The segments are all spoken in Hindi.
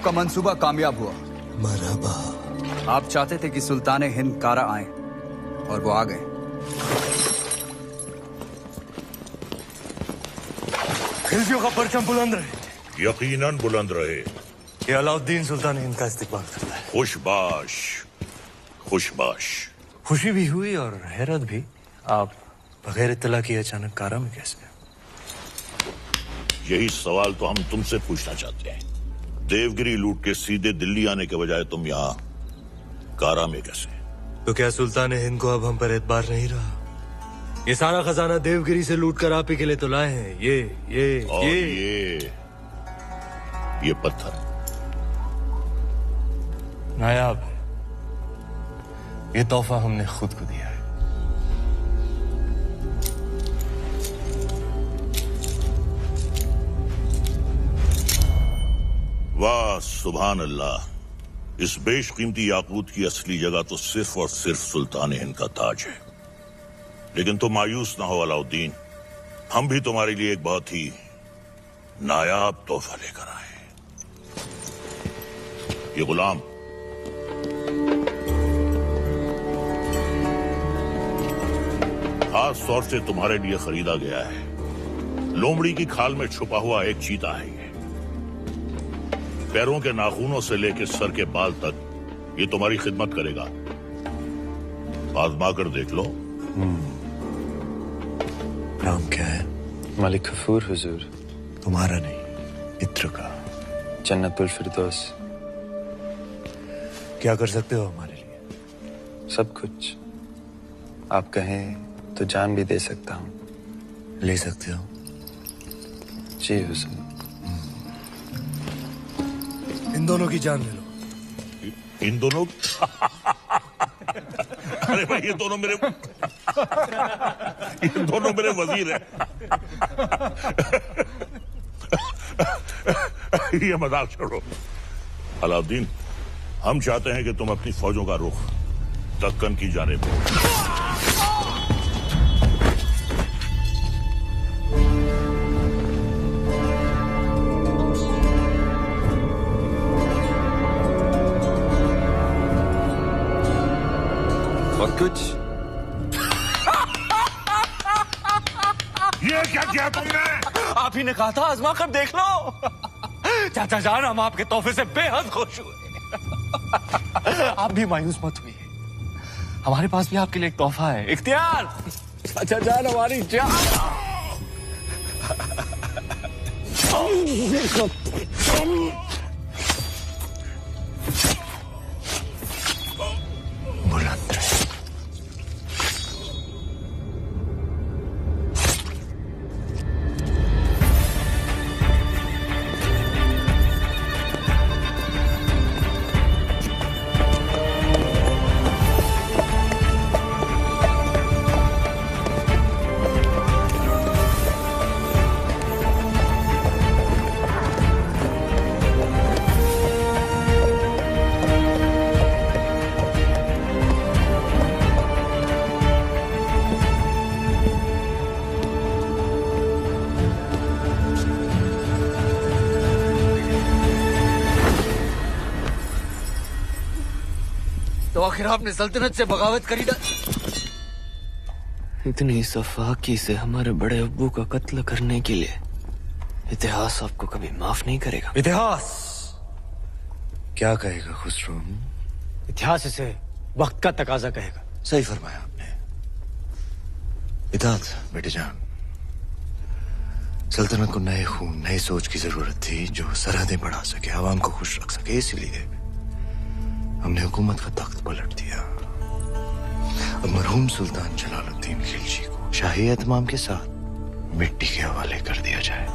आपका मंसूबा कामयाब हुआ। मरहबा। आप चाहते थे कि सुल्तान हिंद कारा आए और वो आ गए। खिलजियों का परचम बुलंद रहे। यकीनन बुलंद रहे। ये अलाउद्दीन सुल्तान हिंद का इस्तेमाल करता है। खुशबाश खुशबाश। खुशी भी हुई और हैरत भी। आप बगैर इत्तला किए अचानक कारा में कैसे? यही सवाल तो हम तुमसे पूछना चाहते हैं। देवगिरी लूट के सीधे दिल्ली आने के बजाय तुम यहाँ कारा में कैसे? तो क्या सुल्तान हिंद को अब हम पर एतबार नहीं रहा? ये सारा खजाना देवगिरी से लूट कर आप ही के लिए तो लाए हैं। ये पत्थर नायाब है। ये तोहफा हमने खुद को दिया है। वाह सुभान अल्लाह। इस बेशकीमती याकूत की असली जगह तो सिर्फ और सिर्फ सुल्तान हिंद का ताज है। लेकिन तुम मायूस ना हो अलाउद्दीन, हम भी तुम्हारे लिए एक बहुत ही नायाब तोहफा लेकर आए। ये गुलाम खास तौर से तुम्हारे लिए खरीदा गया है। लोमड़ी की खाल में छुपा हुआ एक चीता है। ये पैरों के नाखूनों से लेकर सर के बाल तक ये तुम्हारी खिदमत करेगा। आजमा कर देख लो। नाम क्या है? मलिक गफूर हुजूर। तुम्हारा नहीं, मित्र का। जन्नतुल फिरदौस। क्या कर सकते हो हमारे लिए? सब कुछ। आप कहें तो जान भी दे सकता हूँ। ले सकते हो? जी हुजूर। इन दोनों की जान ले लो। इन दोनों अरे भाई, ये दोनों मेरे वजीर हैं। ये मजाक छोड़ो अलाउद्दीन। हम चाहते हैं कि तुम अपनी फौजों का रुख दक्कन की जानिब कुछ। ये क्या किया तुमने? आप ही ने कहा था आजमा कर देख लो। चाचा जान, हम आपके तोहफे से बेहद खुश हुए। आप भी मायूस मत हुई। हमारे पास भी आपके लिए एक तोहफा है। इख्तियार। चाचा जान, हमारी जान। बुलंद रहे। तो आखिर आपने सल्तनत से बगावत करी ना? इतनी सफाकी से हमारे बड़े अब्बू का कत्ल करने के लिए इतिहास आपको कभी माफ नहीं करेगा। इतिहास क्या कहेगा खुसरो? इतिहास इसे वक्त का तकाजा कहेगा। सही फरमाया आपने। इताअत बेटे जान। सल्तनत को नए खून, नई सोच की जरूरत थी जो सरहदें बढ़ा सके, आवाम को खुश रख सके। इसलिए हमने हुकूमत का तख्त पलट दिया। अब मरहूम सुल्तान जलालुद्दीन खिलजी को शाही एहतमाम के साथ मिट्टी के हवाले कर दिया जाए।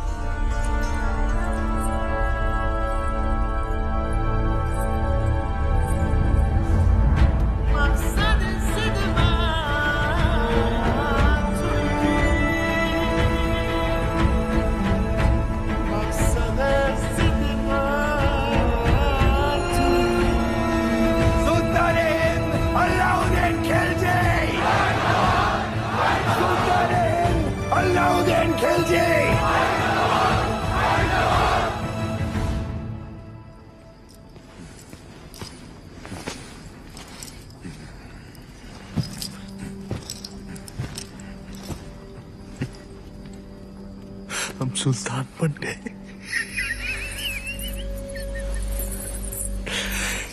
अलाउद्दीन खिलजी। सुल्तान बन गए।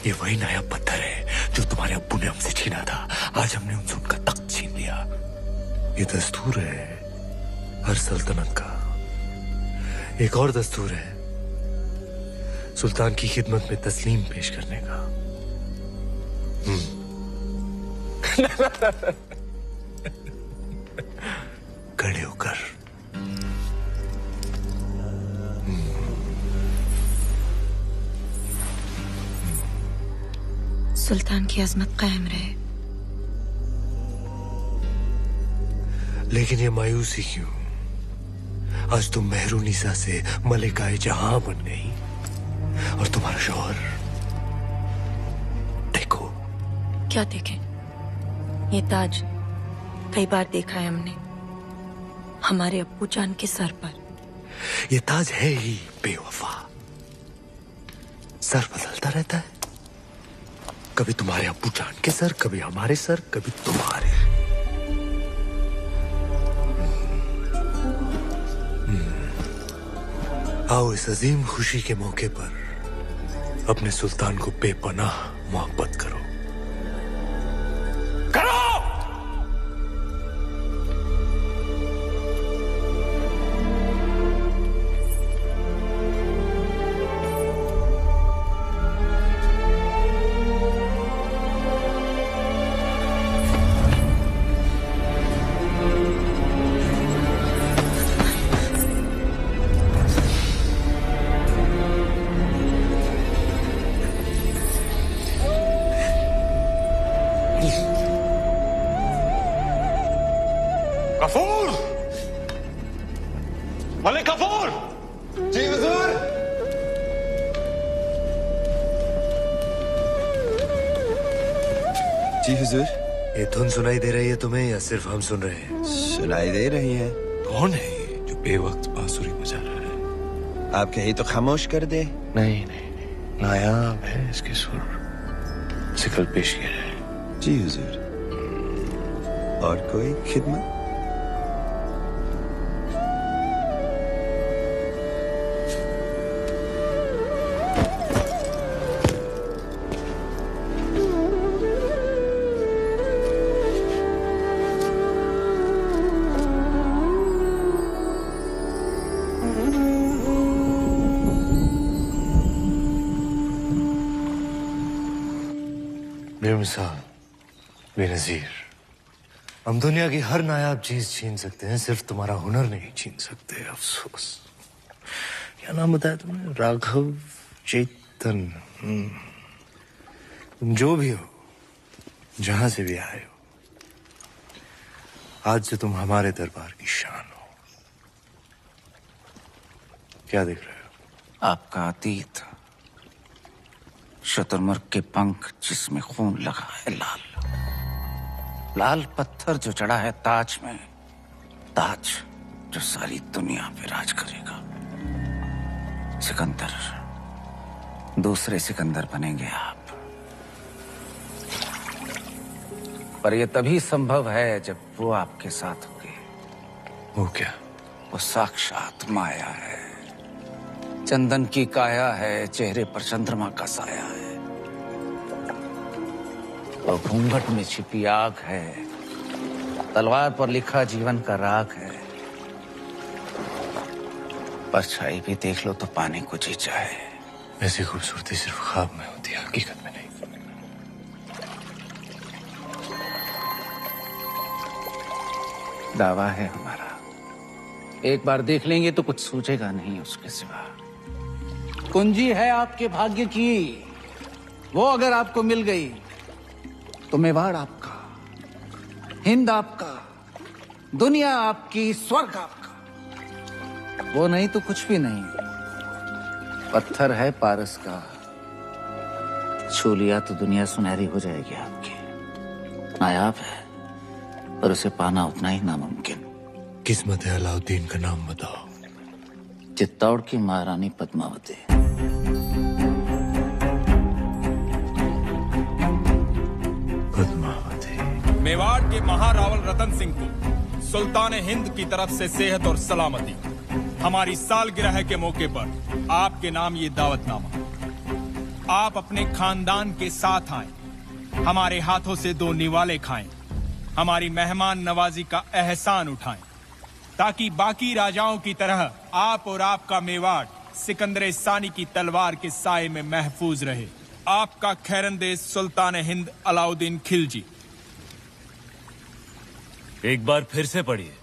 ये वही नया पत्थर है जो तुम्हारे अब्बू ने हमसे छीना था। आज हमने उनसे उनका तख्त छीन लिया। ये दस्तूर है हर सल्तनत का। एक और दस्तूर है सुल्तान की खिदमत में तस्लीम पेश करने का। खड़े होकर सुल्तान की अजमत कायम रहे। लेकिन ये मायूसी क्यों? आज तुम मेहरुनिसा से मलिकाए जहां बन गई और तुम्हारा शौहर, देखो। क्या देखें? ये ताज कई बार देखा है हमने हमारे अब्बू जान के सर पर। ये ताज है ही बेवफा। सर बदलता रहता है, कभी तुम्हारे अब्बू जान के सर, कभी हमारे सर, कभी तुम्हारे। आओ इस अजीम खुशी के मौके पर अपने सुल्तान को बेपनाह मोहब्बत करो। गफूर! मलिक गफूर! जी हुजूर। जी हुजूर। ये धुन सुनाई दे रही है तुम्हें या सिर्फ हम सुन रहे हैं? सुनाई दे रही है। कौन है ये जो बेवक्त बांसुरी बजा रहा है? आप कहीं तो खामोश कर दे। नहीं नहीं नहीं, नायाब है इसके सुर। सिकल पेश किया है। जी हुजूर। और कोई खिदमत? बेमिसाल, बेनजीर। हम दुनिया की हर नायाब चीज छीन सकते हैं, सिर्फ तुम्हारा हुनर नहीं छीन सकते। अफसोस। क्या नाम बताया तुमने? राघव चेतन। तुम जो भी हो, जहां से भी आए हो, आज से तुम हमारे दरबार की शान हो। क्या देख रहे हो? आपका अतीत, शुतुरमुर्ग के पंख जिसमें खून लगा है लाल, लाल पत्थर जो चढ़ा है ताज में, ताज जो सारी दुनिया पे राज करेगा। सिकंदर, दूसरे सिकंदर बनेंगे आप। पर यह तभी संभव है जब वो आपके साथ होंगे। वो क्या? वो साक्षात माया है, चंदन की काया है, चेहरे पर चंद्रमा का साया है। और घूंघट में छिपी आग है, तलवार पर लिखा जीवन का राग है। परछाई भी देख लो तो पाने को जी चाहे। ऐसी खूबसूरती सिर्फ ख्वाब में होती है, हकीकत में नहीं। दावा है हमारा, एक बार देख लेंगे तो कुछ सूझेगा नहीं उसके सिवा। कुंजी है आपके भाग्य की, वो अगर आपको मिल गई तो मेवाड़ आपका, हिंद आपका, दुनिया आपकी, स्वर्ग आपका। वो नहीं तो कुछ भी नहीं। पत्थर है पारस का, छू लिया तो दुनिया सुनहरी हो जाएगी आपकी। नायाब है पर उसे पाना उतना ही नामुमकिन। किस्मत है अलाउद्दीन का नाम बताओ। चित्तौड़ की महारानी पद्मावती। पद्मावती। मेवाड़ के महारावल रतन सिंह को सुल्तान हिंद की तरफ से सेहत और सलामती। हमारी सालगिरह के मौके पर आपके नाम ये दावतनामा। आप अपने खानदान के साथ आए, हमारे हाथों से 2 निवाले खाएं, हमारी मेहमान नवाजी का एहसान उठाएं, ताकि बाकी राजाओं की तरह आप और आपका मेवाड़ सिकंदर सानी की तलवार के साए में महफूज रहे। आपका खैरंदेज सुल्तान हिंद अलाउद्दीन खिलजी। एक बार फिर से पढ़िए।